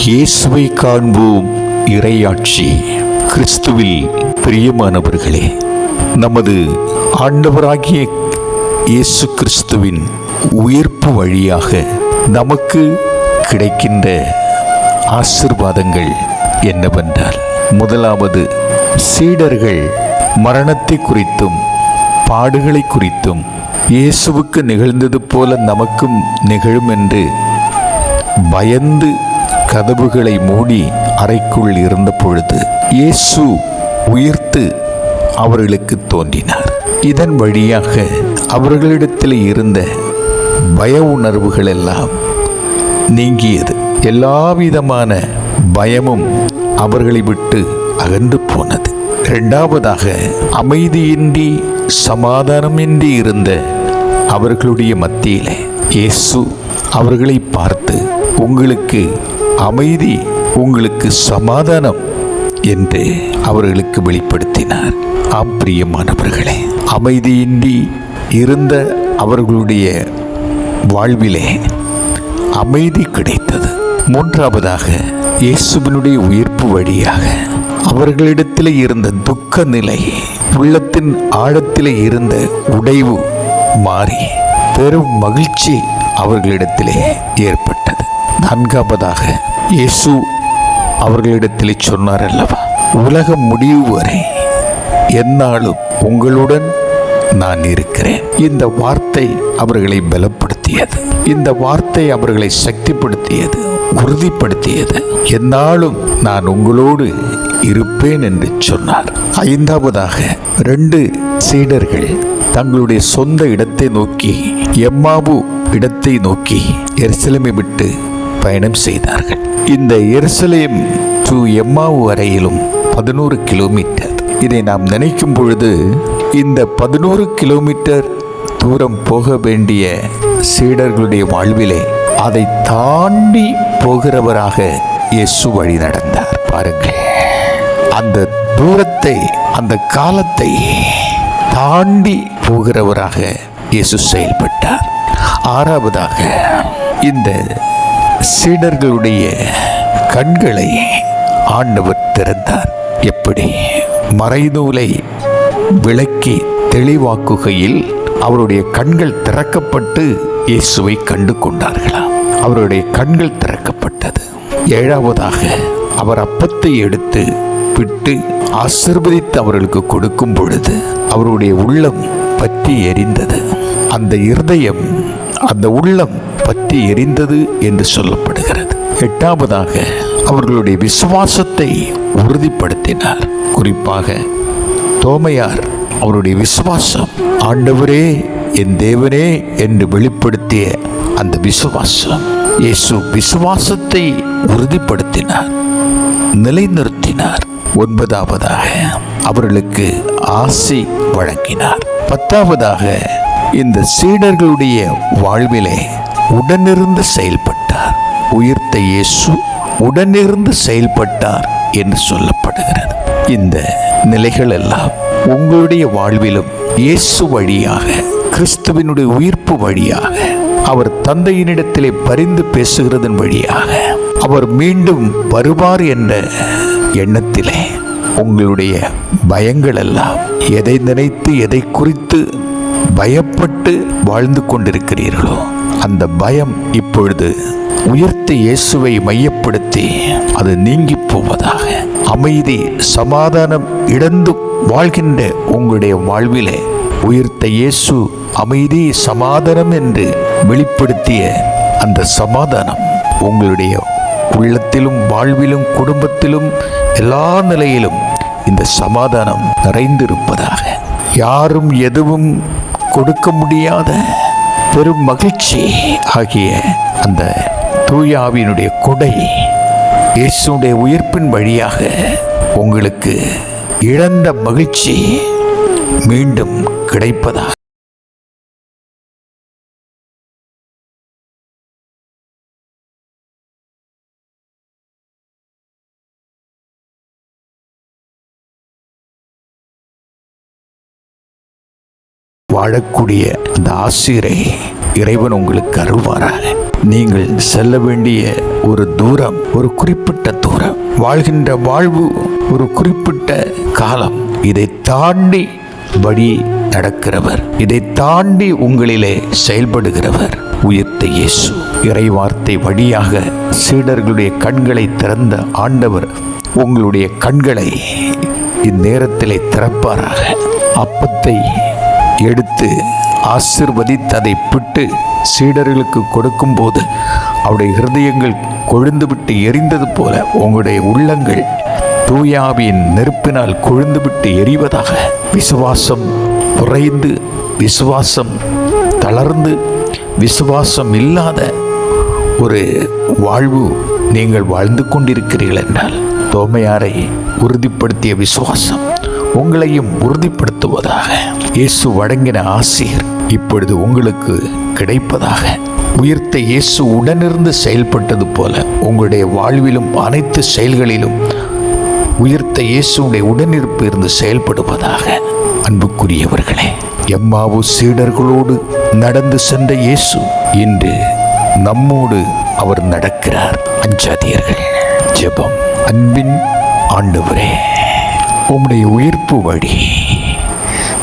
இயேசுவை காண்போம் இறையாட்சி. கிறிஸ்துவில் பிரியமானவர்களே, நமது ஆண்டவராகிய இயேசு கிறிஸ்துவின் உயிர்ப்பு வழியாக நமக்கு கிடைக்கின்ற ஆசீர்வாதங்கள் என்னவென்றால், முதலாவது, சீடர்கள் மரணத்தை குறித்தும் பாடுகளை குறித்தும் இயேசுவுக்கு நிகழ்ந்தது போல நமக்கும் நிகழும் என்று பயந்து கதவுகளை மூடி அறைக்குள் இருந்த பொழுது இயேசு உயிர்த்து அவர்களுக்கு தோன்றினார். இதன் வழியாக அவர்களிடத்தில் இருந்த பய உணர்வுகள் எல்லாம் நீங்கியது. எல்லாவிதமான பயமும் அவர்களை விட்டு அகன்று போனது. இரண்டாவதாக, அமைதியின்றி சமாதானமின்றி இருந்த அவர்களுடைய மத்தியிலே இயேசு அவர்களை பார்த்து, உங்களுக்கு அமைதி, உங்களுக்கு சமாதானம் என்று அவர்களுக்கு வெளிப்படுத்தினார். ஆம் பிரியமானவர்களே, அமைதியின்றி இருந்த அவர்களுடைய வாழ்விலே அமைதி கிடைத்தது. மூன்றாவதாக, இயேசுவினுடைய உயிர்ப்பு வழியாக அவர்களிடத்தில் இருந்த துக்க நிலை, உள்ளத்தின் ஆழத்திலே இருந்த உடைவு மாறி பெரும் மகிழ்ச்சி அவர்களிடத்திலே ஏற்பட்டது. நான்காவதாக, இயேசு அவர்களிடத்திலே சொன்னார் அல்லவா, உலகம் முடிவு வரை எந்நாளும் உங்களுடன் நான் இருக்கிறேன். இந்த வார்த்தை அவர்களை பலப்படுத்தியது. இந்த வார்த்தை அவர்களை சக்திப்படுத்தியது, உறுதிப்படுத்தியது. எந்நாளும் நான் உங்களோடு இருப்பேன் என்று சொன்னார். ஐந்தாவதாக, 2 சீடர்கள் தங்களுடைய சொந்த இடத்தை நோக்கி, எம்மாவு இடத்தை நோக்கி எருசலேமை விட்டு பயணம் செய்தார்கள். இந்த எருசலேம் டு எம்மாவு வரையிலும் 11 கிலோமீட்டர். இதை நாம் நினைக்கும் பொழுது இந்த 11 கிலோமீட்டர் தூரம் போக வேண்டிய சீடர்களுடைய வாழ்விலே அதை தாண்டி போகிறவராக இயேசு வழி நடந்தார். பாருங்கள், அந்த தூரத்தை, அந்த காலத்தை தாண்டி போகிறவராக இயேசு செயல்பட்டார். ஆறாவதாக, இந்த சீடர்களுடைய கண்களை ஆண்டவர் திறந்தார். எப்படி? மறைநூலை விளக்கி தெளிவாக்குகையில் அவருடைய கண்கள் திறக்கப்பட்டு இயேசுவை கண்டு கொண்டார்களாம். அவருடைய கண்கள் திறக்கப்பட்டது. ஏழாவதாக, அவர் அப்பத்தை எடுத்து பிட்டு ஆசீர்வதித்து அவர்களுக்கு கொடுக்கும் பொழுது அவருடைய உள்ளம் பற்றி எரிந்தது. அந்த இருதயம், அந்த உள்ளம் பற்றி எரிந்தது என்று சொல்லப்படுகிறது. எட்டாவதாக, அவர்களுடைய விசுவாசத்தை உறுதிப்படுத்தினார். குறிப்பாக தோமையார் அவருடைய விசுவாசம், ஆண்டவரே என் தேவனே என்று வெளிப்படுத்திய அந்த விசுவாசம், இயேசு விசுவாசத்தை உறுதிப்படுத்தினார், நிலைநிறுத்தினார். ஒன்பதாவதாக, அவர்களுக்கு ஆசி வழங்கினார். பத்தாவதாக, இந்த சீடர்களுடைய வாழ்விலே உடனிருந்து செயல்பட்டார். உயிர்த்த இயேசு உடனிருந்து செயல்பட்டார் என்று சொல்லப்படுகிறது. இந்த நிலைகள் எல்லாம் உங்களுடைய வாழ்விலும் இயேசு வழியாக, கிறிஸ்துவினுடைய உயிர்ப்பு வழியாக, அவர் தந்தையினிடத்திலே பரிந்து பேசுகிறதன் வழியாக, அவர் மீண்டும் வருவார் என்ற எண்ணத்திலே உங்களுடைய பயங்கள் எல்லாம், எதை நினைத்து எதை குறித்து பயப்பட்டு வாழ்ந்து கொண்டிருக்கிறீர்களோ அந்த பயம் இப்பொழுது உயிர்த்த இயேசுவை மையப்படுத்தி அது நீங்கி போவதாக. அமைதி, சமாதானம் இழந்து வாழ்கின்ற உங்களுடைய வாழ்விலே உயிர்த்த இயேசு அமைதி, சமாதானம் என்று வெளிப்படுத்திய அந்த சமாதானம் உங்களுடைய உள்ளத்திலும் வாழ்விலும் குடும்பத்திலும் எல்லா நிலையிலும் இந்த சமாதானம் நிறைந்திருப்பதாக. யாரும் எதுவும் கொடுக்க முடியாத பெரும் மகிழ்ச்சி ஆகிய அந்த தூய ஆவியினுடைய கொடை இயேசுடைய உயிர்ப்பின் வழியாக உங்களுக்கு இழந்த மகிழ்ச்சி மீண்டும் கிடைப்பதாக. வாழக்கூடிய அந்த ஆசிரை இறைவன் உங்களுக்கு அருள்வாராக. நீங்கள் செல்ல வேண்டிய ஒரு தூரம், ஒரு குறிப்பிட்ட தூரம், வாழ்கின்ற வாழ்வு ஒரு குறிப்பிட்ட காலம், இதை தாண்டி வழி நடக்கிறவர், இதை தாண்டி உங்களிலே செயல்படுகிறவர் உயிர்த்த இயேசு. இறை வார்த்தை வழியாக சீடர்களுடைய கண்களை திறந்த ஆண்டவர் உங்களுடைய கண்களை இந்நேரத்திலே திறப்பாராக. அப்பத்தை எடுத்து ஆசீர்வதித்து அதை பிட்டு சீடர்களுக்கு கொடுக்கும்போது அவருடைய இருதயங்கள் கொழுந்துவிட்டு எரிந்தது போல உங்களுடைய உள்ளங்கள் தூயாவியின் நெருப்பினால் கொழுந்துவிட்டு எரிவதாக. விசுவாசம் குறைந்து, விசுவாசம் தளர்ந்து, விசுவாசம் இல்லாத ஒரு வாழ்வு நீங்கள் வாழ்ந்து கொண்டிருக்கிறீர்கள் என்றால், தோமையாரை உறுதிப்படுத்திய விசுவாசம் உங்களையும் உறுதிப்படுத்துவதாக. இயேசு வழங்கின ஆசீர் இப்பொழுது உங்களுக்கு கிடைப்பதாக. உயிர்த்த இயேசு உடனிருந்து செயல்பட்டது போல உங்களுடைய வாழ்விலும் அனைத்து செயல்களிலும் உயிர்த்த இயேசுடைய உடனிருப்பு இருந்து செயல்படுவதாக. அன்புக்குரியவர்களே, எம்மாவு சீடர்களோடு நடந்து சென்ற இயேசு இன்று நம்மோடு அவர் நடக்கிறார். அஞ்சாதீர்கள். ஜெபம். அன்பின் ஆண்டவரே, உம்முடைய உயிர்ப்பு வழி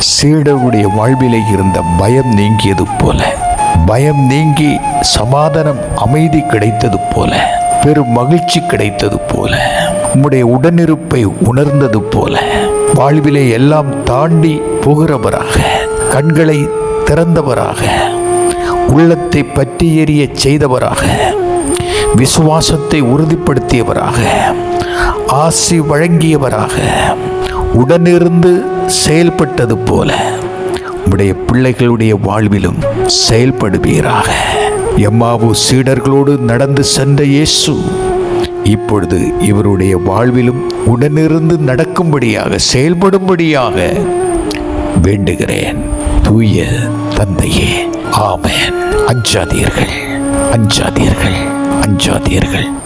சீடருடைய வாழ்விலே இருந்த பயம் நீங்கியது போல, பயம் நீங்கி சமாதானம், அமைதி கிடைத்தது போல, பெரும் மகிழ்ச்சி கிடைத்தது போல, உம்முடைய உடனிருப்பை உணர்ந்தது போல, வாழ்விலே எல்லாம் தாண்டி போகிறவராக, கண்களை திறந்தவராக, உள்ளத்தை பற்றி எறிய செய்தவராக, விசுவாசத்தை உறுதிப்படுத்தியவராக, ஆசி வழங்கியவராக, உடனிருந்து செயல்பட்டது போல உம்முடைய பிள்ளைகளுடைய வாழ்விலும் செயல்படுவீராக. எம்மாவு சீடர்களோடு நடந்து சென்ற இயேசு இப்பொழுது இவருடைய வாழ்விலும் உடனிருந்து நடக்கும்படியாக, செயல்படும்படியாக வேண்டுகிறேன். தூய தந்தையே, ஆமென். அஞ்சாதீர்கள், அஞ்சாதீர்கள், அஞ்சாதீர்கள்.